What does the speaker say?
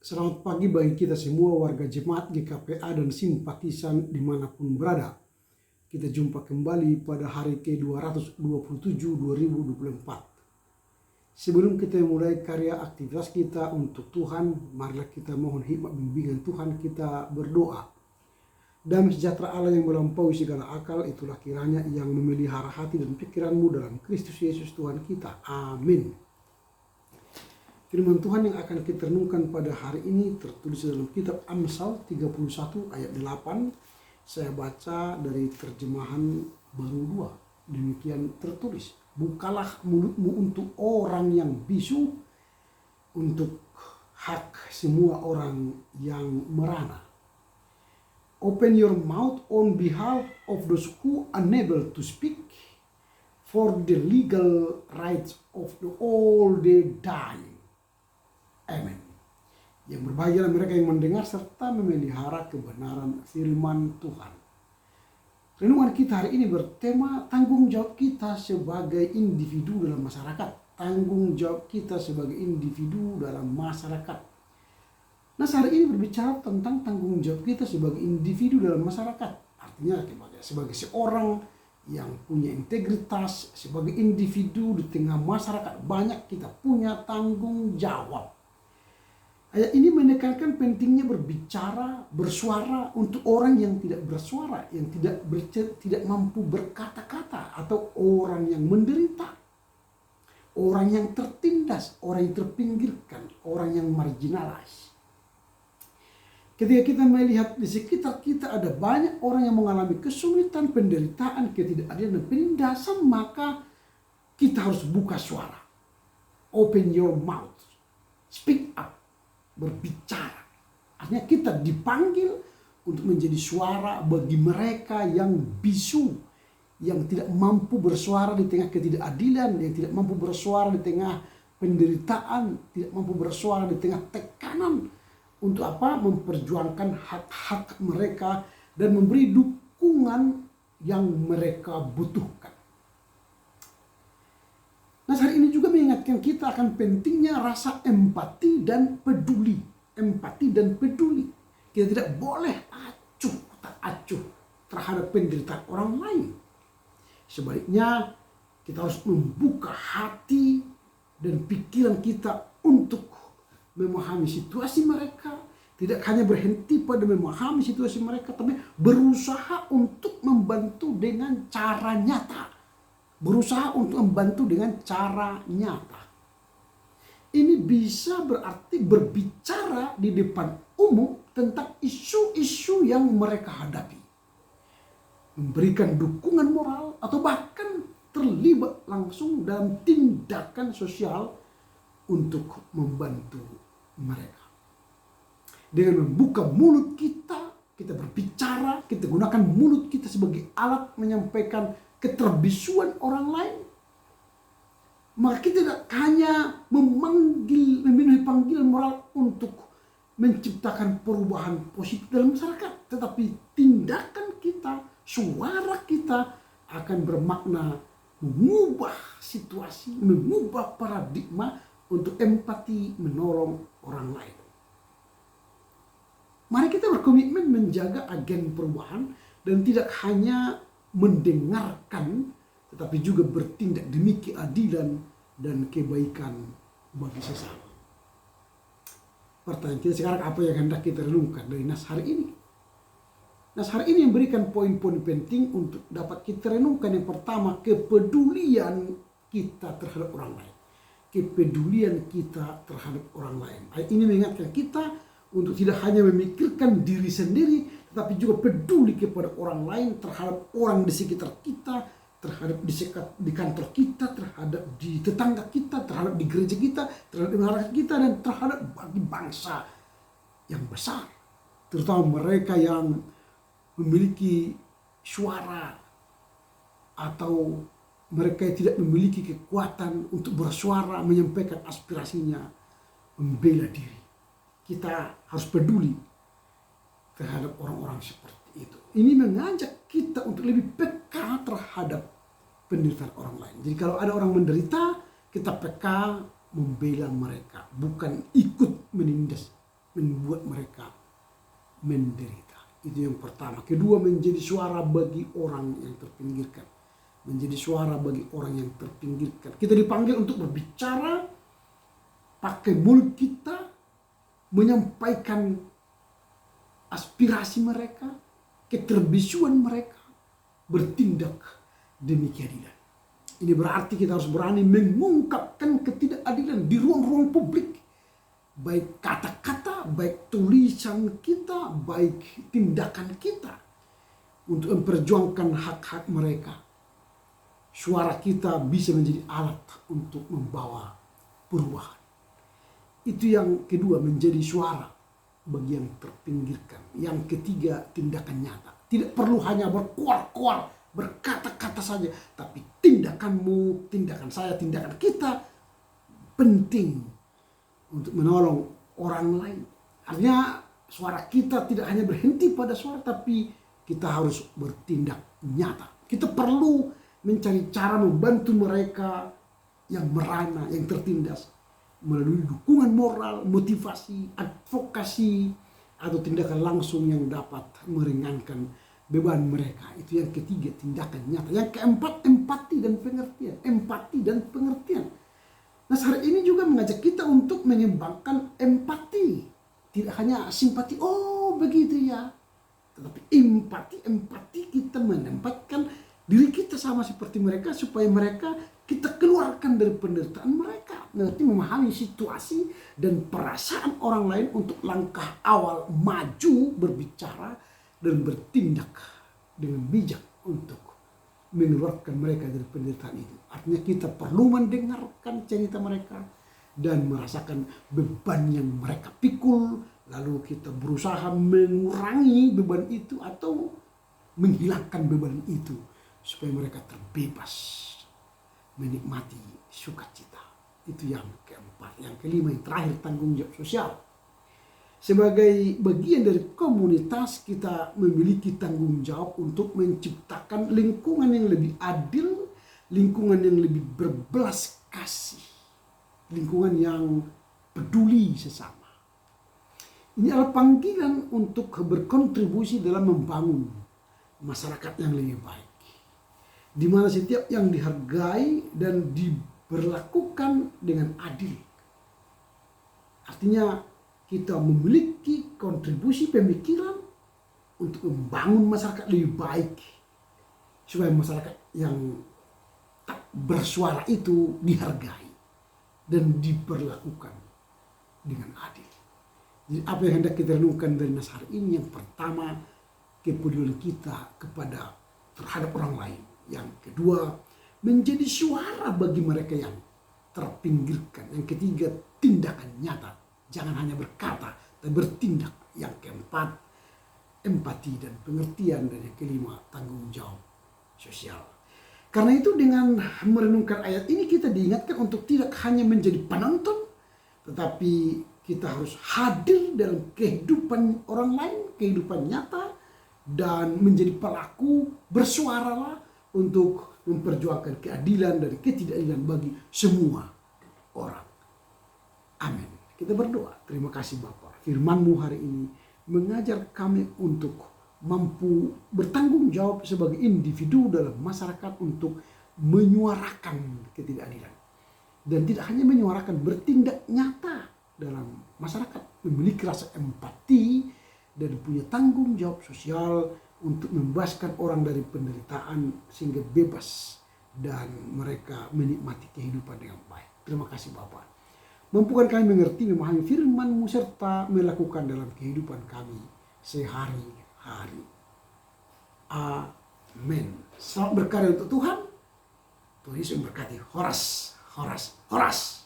Selamat pagi bagi kita semua warga jemaat GKPA dan simpatisan dimanapun berada. Kita jumpa kembali pada hari ke-227 2024. Sebelum kita mulai karya aktivitas kita untuk Tuhan, marilah kita mohon hikmat bimbingan Tuhan, kita berdoa. Damai sejahtera Allah yang melampaui segala akal, itulah kiranya yang memelihara hati dan pikiranmu dalam Kristus Yesus Tuhan kita. Amin. Firman Tuhan yang akan kita renungkan pada hari ini tertulis dalam kitab Amsal 31 ayat 8. Saya baca dari terjemahan baru 2. Demikian tertulis. Bukalah mulutmu untuk orang yang bisu, untuk hak semua orang yang merana. Open your mouth on behalf of those who are unable to speak, for the legal rights of all the dying. Amin. Yang berbahagia mereka yang mendengar serta memelihara kebenaran firman Tuhan. Renungan kita hari ini bertema tanggung jawab kita sebagai individu dalam masyarakat. Tanggung jawab kita sebagai individu dalam masyarakat. Nah, hari ini berbicara tentang tanggung jawab kita sebagai individu dalam masyarakat. Artinya sebagai seorang yang punya integritas, sebagai individu di tengah masyarakat, banyak kita punya tanggung jawab. Ayat ini menekankan pentingnya berbicara, bersuara untuk orang yang tidak bersuara, yang tidak mampu berkata-kata, atau orang yang menderita, orang yang tertindas, orang yang terpinggirkan, orang yang marginalized. Ketika kita melihat di sekitar kita ada banyak orang yang mengalami kesulitan, penderitaan, ketidakadilan, dan penindasan, maka kita harus buka suara. Open your mouth. Speak up. Berbicara. Artinya kita dipanggil untuk menjadi suara bagi mereka yang bisu, yang tidak mampu bersuara di tengah ketidakadilan, yang tidak mampu bersuara di tengah penderitaan, tidak mampu bersuara di tengah tekanan. Untuk apa? Memperjuangkan hak-hak mereka dan memberi dukungan yang mereka butuhkan. Nah, hari ini juga mengingatkan kita akan pentingnya rasa empati dan peduli. Empati dan peduli. Kita tidak boleh tak acuh terhadap penderitaan orang lain. Sebaliknya, kita harus membuka hati dan pikiran kita untuk memahami situasi mereka. Tidak hanya berhenti pada memahami situasi mereka, tapi berusaha untuk membantu dengan cara nyata. Berusaha untuk membantu dengan cara nyata. Ini bisa berarti berbicara di depan umum tentang isu-isu yang mereka hadapi. Memberikan dukungan moral atau bahkan terlibat langsung dalam tindakan sosial untuk membantu mereka. Dengan membuka mulut kita, kita berbicara, kita gunakan mulut kita sebagai alat menyampaikan keterbisuan orang lain, maka kita tidak hanya memenuhi panggilan moral untuk menciptakan perubahan positif dalam masyarakat, tetapi tindakan kita, suara kita akan bermakna mengubah situasi, mengubah paradigma untuk empati menolong orang lain. Mari kita berkomitmen menjaga agen perubahan dan tidak hanya mendengarkan, tetapi juga bertindak demi keadilan dan kebaikan bagi sesama. Pertanyaan kita sekarang, apa yang hendak kita renungkan dari nas hari ini? Nas hari ini memberikan poin-poin penting untuk dapat kita renungkan. Yang pertama, kepedulian kita terhadap orang lain. Kepedulian kita terhadap orang lain. Ayat ini mengingatkan kita untuk tidak hanya memikirkan diri sendiri, tetapi juga peduli kepada orang lain, terhadap orang di sekitar kita, terhadap di kantor kita, terhadap di tetangga kita, terhadap di gereja kita, terhadap di masyarakat kita, dan terhadap bagi bangsa yang besar. Terutama mereka yang memiliki suara atau mereka yang tidak memiliki kekuatan untuk bersuara, menyampaikan aspirasinya, membela diri. Kita harus peduli terhadap orang-orang seperti itu. Ini mengajak kita untuk lebih peka terhadap penderitaan orang lain. Jadi kalau ada orang menderita, kita peka membela mereka, bukan ikut menindas membuat mereka menderita. Itu yang pertama. Kedua, menjadi suara bagi orang yang terpinggirkan. Menjadi suara bagi orang yang terpinggirkan. Kita dipanggil untuk berbicara, pakai mulut kita, menyampaikan aspirasi mereka, keterbisuan mereka, bertindak demi keadilan. Ini berarti kita harus berani mengungkapkan ketidakadilan di ruang-ruang publik. Baik kata-kata, baik tulisan kita, baik tindakan kita. Untuk memperjuangkan hak-hak mereka. Suara kita bisa menjadi alat untuk membawa perubahan. Itu yang kedua, menjadi suara bagi yang terpinggirkan. Yang ketiga, tindakan nyata. Tidak perlu hanya berkuar-kuar, berkata-kata saja. Tapi tindakanmu, tindakan saya, tindakan kita penting untuk menolong orang lain. Artinya suara kita tidak hanya berhenti pada suara, tapi kita harus bertindak nyata. Kita perlu mencari cara membantu mereka yang merana, yang tertindas. Melalui dukungan moral, motivasi, advokasi, atau tindakan langsung yang dapat meringankan beban mereka. Itu yang ketiga, tindakan nyata. Yang keempat, empati dan pengertian. Empati dan pengertian. Nah, hari ini juga mengajak kita untuk mengembangkan empati. Tidak hanya simpati, oh begitu ya. Tetapi empati kita menempatkan diri kita sama seperti mereka, supaya mereka kita keluarkan dari penderitaan mereka. Nanti memahami situasi dan perasaan orang lain untuk langkah awal maju berbicara dan bertindak dengan bijak untuk mengeluarkan mereka dari penderitaan itu. Artinya kita perlu mendengarkan cerita mereka dan merasakan beban yang mereka pikul. Lalu kita berusaha mengurangi beban itu atau menghilangkan beban itu supaya mereka terbebas menikmati sukacita. Itu yang keempat. Yang kelima, yang terakhir, tanggung jawab sosial. Sebagai bagian dari komunitas, kita memiliki tanggung jawab untuk menciptakan lingkungan yang lebih adil, lingkungan yang lebih berbelas kasih, lingkungan yang peduli sesama. Ini adalah panggilan untuk berkontribusi dalam membangun masyarakat yang lebih baik, di mana setiap yang dihargai dan diberlakukan dengan adil. Artinya kita memiliki kontribusi pemikiran untuk membangun masyarakat lebih baik, supaya masyarakat yang tak bersuara itu dihargai dan diperlakukan dengan adil. Jadi apa yang hendak kita renungkan dari nas hari ini? Yang pertama, kepedulian kita terhadap orang lain. Yang kedua, menjadi suara bagi mereka yang terpinggirkan. Yang ketiga, tindakan nyata. Jangan hanya berkata, tapi bertindak. Yang keempat, empati dan pengertian. Dan yang kelima, tanggung jawab sosial. Karena itu dengan merenungkan ayat ini, kita diingatkan untuk tidak hanya menjadi penonton, tetapi kita harus hadir dalam kehidupan orang lain, kehidupan nyata, dan menjadi pelaku, bersuaralah untuk memperjuangkan keadilan dan ketidakadilan bagi semua orang. Amin. Kita berdoa. Terima kasih Bapa. Firman-Mu hari ini mengajar kami untuk mampu bertanggung jawab sebagai individu dalam masyarakat untuk menyuarakan ketidakadilan. Dan tidak hanya menyuarakan, bertindak nyata dalam masyarakat, memiliki rasa empati dan punya tanggung jawab sosial untuk membebaskan orang dari penderitaan sehingga bebas dan mereka menikmati kehidupan dengan baik. Terima kasih Bapa. Mampukan kami mengerti, memahami firman-Mu serta melakukan dalam kehidupan kami sehari-hari. Amin. Selamat berkarya untuk Tuhan. Tuhan Yesus memberkati. Horas, horas, horas.